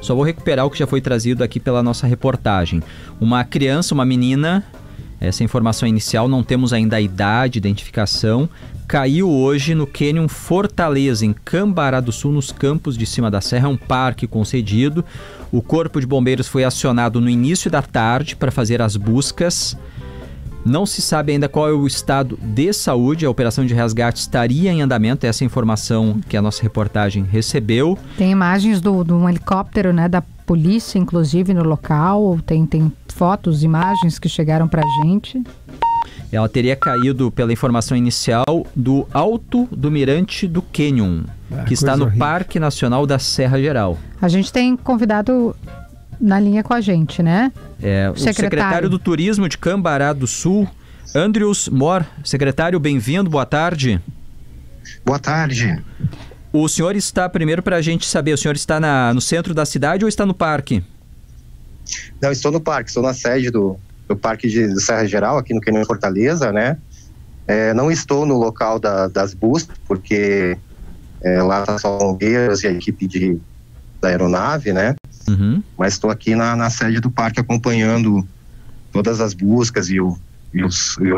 Só vou recuperar o que já foi trazido aqui pela nossa reportagem. Uma criança, uma menina, essa informação inicial, não temos ainda a idade, identificação, caiu hoje no Cânion Fortaleza, em Cambará do Sul, nos Campos de Cima da Serra, um parque concedido. O Corpo de Bombeiros foi acionado no início da tarde para fazer as buscas. Não se sabe ainda qual é o estado de saúde, a operação de resgate estaria em andamento, essa é a informação que a nossa reportagem recebeu. Tem imagens de um helicóptero, né, da polícia, inclusive, no local, tem fotos, imagens que chegaram pra gente. Ela teria caído, pela informação inicial, do alto do mirante do Cânion, que está no Parque Nacional da Serra Geral. A gente tem convidado na linha com a gente, né? O secretário do Turismo de Cambará do Sul, Andrius Mor. Secretário, bem-vindo, boa tarde. Boa tarde. O senhor está, primeiro para a gente saber, o senhor está no centro da cidade ou está no parque? Não, estou no parque, estou na sede do Parque de Serra Geral, aqui no Cânion Fortaleza, né? Não estou no local das buscas, porque lá está só bombeiros e a equipe da aeronave, né? Uhum. Mas estou aqui na sede do parque acompanhando todas as buscas e o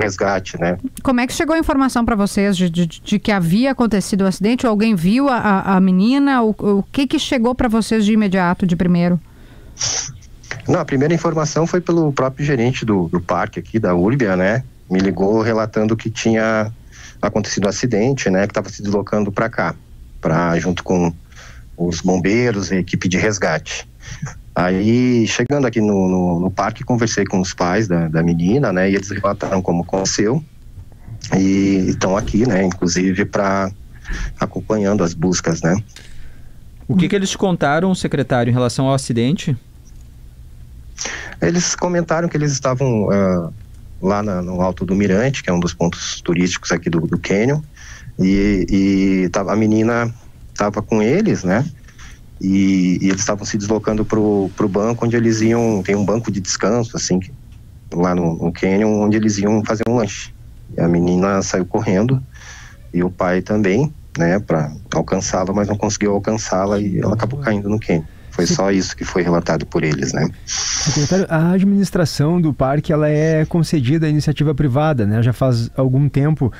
resgate, né? Como é que chegou a informação para vocês de que havia acontecido o acidente? Ou alguém viu a menina? O que chegou para vocês de imediato, de primeiro? Não, a primeira informação foi pelo próprio gerente do parque aqui, da Urbia, né? Me ligou relatando que tinha acontecido um acidente, né? Que estava se deslocando para cá, junto com os bombeiros e a equipe de resgate. Aí, chegando aqui no parque, conversei com os pais da menina, né? E eles relataram como aconteceu. E estão aqui, né? Inclusive, acompanhando as buscas, né? O que eles te contaram, secretário, em relação ao acidente? Eles comentaram que eles estavam lá no Alto do Mirante, que é um dos pontos turísticos aqui do Cânion. E a menina estava com eles, né? E eles estavam se deslocando pro banco onde eles iam, tem um banco de descanso, assim, lá no Cânion, onde eles iam fazer um lanche. E a menina saiu correndo, e o pai também, né, para alcançá-la, mas não conseguiu alcançá-la e ela acabou caindo no Cânion. Foi só isso que foi relatado por eles, né? Secretário, a administração do parque, ela é concedida à iniciativa privada, né? Já faz algum tempo.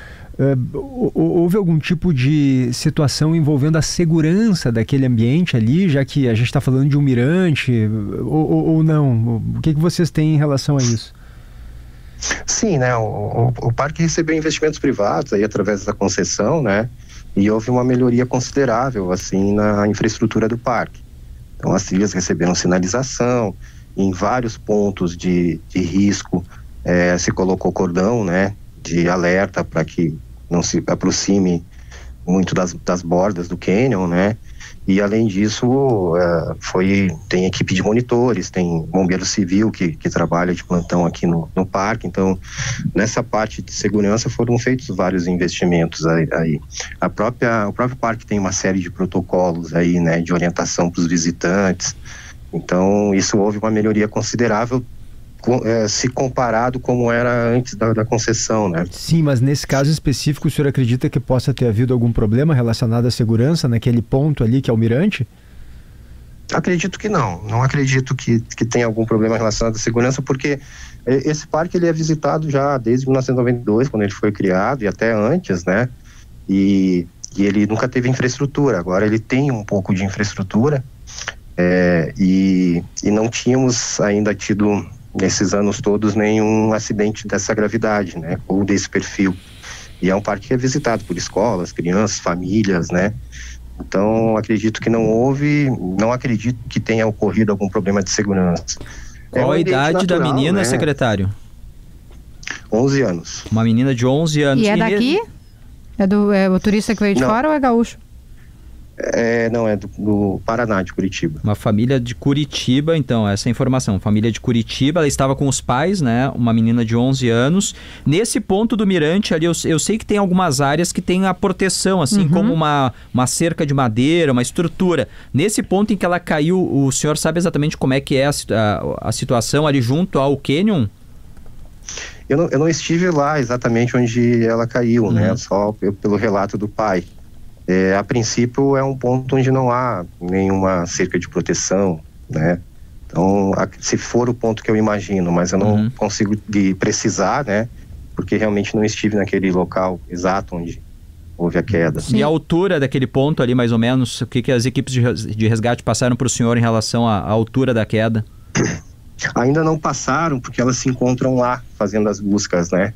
Houve algum tipo de situação envolvendo a segurança daquele ambiente ali, já que a gente está falando de um mirante, ou não? O que vocês têm em relação a isso? Sim, né? O parque recebeu investimentos privados aí através da concessão, né? E houve uma melhoria considerável, assim, na infraestrutura do parque. Então, as trilhas receberam sinalização, em vários pontos de risco se colocou cordão, né, de alerta para que não se aproxime muito das bordas do cânion, né, e além disso tem equipe de monitores, tem bombeiro civil que trabalha de plantão aqui no parque. Então, nessa parte de segurança foram feitos vários investimentos aí. O próprio parque tem uma série de protocolos aí, né, de orientação para os visitantes. Então, isso houve uma melhoria considerável se comparado como era antes da concessão, né? Sim, mas nesse caso específico, o senhor acredita que possa ter havido algum problema relacionado à segurança naquele ponto ali que é o mirante? Acredito que não. Não acredito que tenha algum problema relacionado à segurança, porque esse parque ele é visitado já desde 1992, quando ele foi criado, e até antes, né? E ele nunca teve infraestrutura. Agora ele tem um pouco de infraestrutura, e não tínhamos ainda tido nesses anos todos nenhum acidente dessa gravidade, né, ou desse perfil. E é um parque que é visitado por escolas, crianças, famílias, né. Então acredito que não acredito que tenha ocorrido algum problema de segurança. Qual a idade da menina, né, secretário? 11 anos. Uma menina de 11 anos. E é daqui? É o turista que veio de fora ou é gaúcho? Não, é do Paraná, de Curitiba. Uma família de Curitiba, então, essa é a informação. Família de Curitiba, ela estava com os pais, né? Uma menina de 11 anos. Nesse ponto do mirante ali, eu sei que tem algumas áreas que tem a proteção, assim, como uma cerca de madeira, uma estrutura. Nesse ponto em que ela caiu, o senhor sabe exatamente como é que é a situação ali junto ao cânion? Eu não estive lá exatamente onde ela caiu, né? Só pelo relato do pai. A princípio é um ponto onde não há nenhuma cerca de proteção, né? Então, se for o ponto que eu imagino, mas eu não consigo precisar, né? Porque realmente não estive naquele local exato onde houve a queda. Sim. E a altura daquele ponto ali, mais ou menos, o que as equipes de resgate passaram para o senhor em relação à altura da queda? Ainda não passaram, porque elas se encontram lá, fazendo as buscas, né?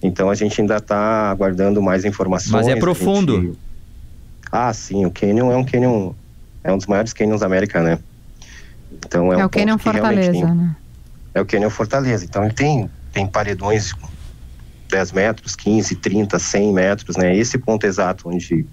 Então a gente ainda está aguardando mais informações. Mas é profundo. Sim, o Canyon é um dos maiores canyons da América, né? Então é o Canyon Fortaleza, né? É o Canyon Fortaleza. Então ele tem paredões 10 metros, 15, 30, 100 metros, né? Esse ponto exato onde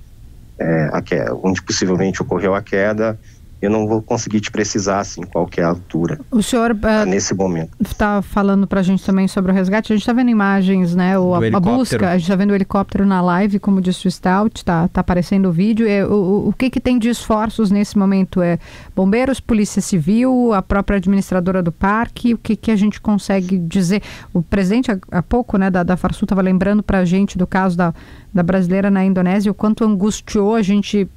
possivelmente ocorreu a queda, eu não vou conseguir te precisar, assim, qual que é a altura. O senhor nesse momento está falando para a gente também sobre o resgate. A gente está vendo imagens, né? A busca, a gente está vendo o helicóptero na live, como disse o Stout, tá aparecendo o vídeo. O que tem de esforços nesse momento? Bombeiros, Polícia Civil, a própria administradora do parque? O que a gente consegue dizer? O presidente, há pouco, né, da Farsul, estava lembrando para a gente do caso da brasileira na Indonésia, o quanto angustiou a gente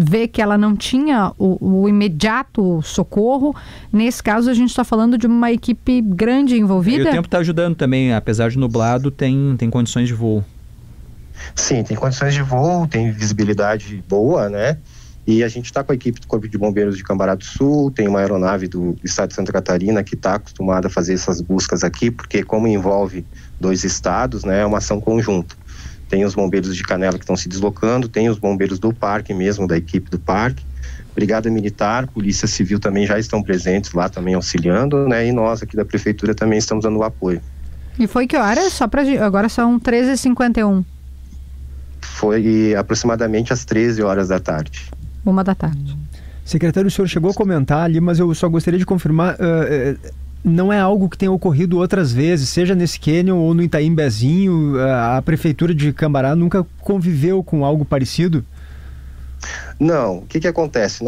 ver que ela não tinha o imediato socorro. Nesse caso, a gente está falando de uma equipe grande envolvida. E o tempo está ajudando também, apesar de nublado, tem condições de voo. Sim, tem condições de voo, tem visibilidade boa, né? E a gente está com a equipe do Corpo de Bombeiros de Cambará do Sul, tem uma aeronave do estado de Santa Catarina que está acostumada a fazer essas buscas aqui, porque como envolve 2 estados, né, é uma ação conjunta. Tem os bombeiros de Canela que estão se deslocando, tem os bombeiros do parque mesmo, da equipe do parque. Brigada Militar, Polícia Civil também já estão presentes lá, também auxiliando, né? E nós aqui da Prefeitura também estamos dando o apoio. E foi que horas? Agora são 13h51. Foi aproximadamente às 13 horas da tarde. 1h. Secretário, o senhor chegou a comentar ali, mas eu só gostaria de confirmar... não é algo que tenha ocorrido outras vezes, seja nesse Canyon ou no Itaimbezinho, a Prefeitura de Cambará nunca conviveu com algo parecido? Não, o que acontece?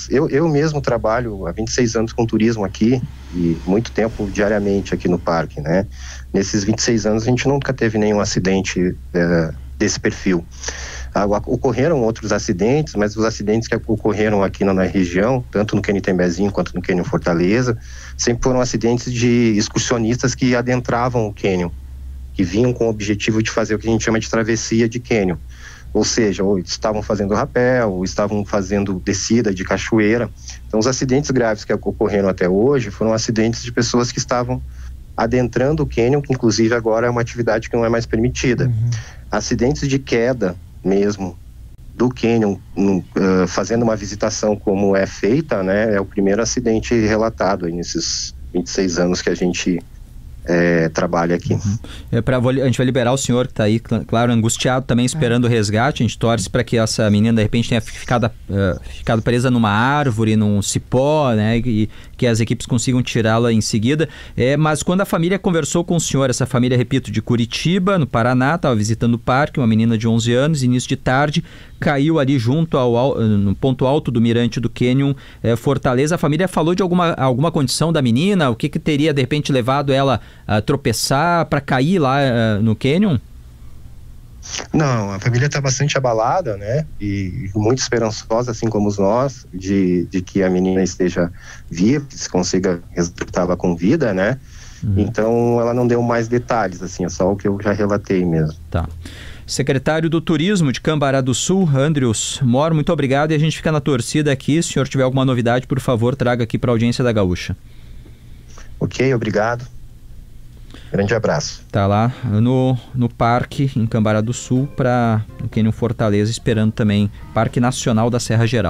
Eu mesmo trabalho há 26 anos com turismo aqui e muito tempo diariamente aqui no parque, né? Nesses 26 anos a gente nunca teve nenhum acidente desse perfil. Ocorreram outros acidentes, mas os acidentes que ocorreram aqui na região, tanto no Canyon Itembezinho quanto no Canyon Fortaleza, sempre foram acidentes de excursionistas que adentravam o Canyon, que vinham com o objetivo de fazer o que a gente chama de travessia de Canyon. Ou seja, ou estavam fazendo rapel, ou estavam fazendo descida de cachoeira. Então, os acidentes graves que ocorreram até hoje foram acidentes de pessoas que estavam adentrando o Canyon, que inclusive agora é uma atividade que não é mais permitida. Acidentes de queda mesmo do Canyon, fazendo uma visitação como é feita, né, é o primeiro acidente relatado aí nesses 26 anos que a gente trabalha aqui. A gente vai liberar o senhor que está aí, claro, angustiado também, esperando o resgate. A gente torce para que essa menina de repente tenha ficado presa numa árvore, num cipó, né, e que as equipes consigam tirá-la em seguida. Mas quando a família conversou com o senhor, essa família, repito, de Curitiba, no Paraná, estava visitando o parque, uma menina de 11 anos, início de tarde, caiu ali junto no ponto alto do mirante do Canyon Fortaleza. A família falou de alguma condição da menina? O que teria de repente levado ela a tropeçar para cair lá no Canyon? Não, a família está bastante abalada, né? E muito esperançosa, assim como nós, de que a menina esteja viva, que se consiga resultá-la com vida, né? Então ela não deu mais detalhes, assim, é só o que eu já relatei mesmo. Tá. Secretário do Turismo de Cambará do Sul, Andrius Mor, muito obrigado, e a gente fica na torcida aqui. Se o senhor tiver alguma novidade, por favor, traga aqui para a audiência da Gaúcha. Ok, obrigado. Grande abraço. Tá lá no parque em Cambará do Sul, no Canyon Fortaleza, esperando também Parque Nacional da Serra Geral.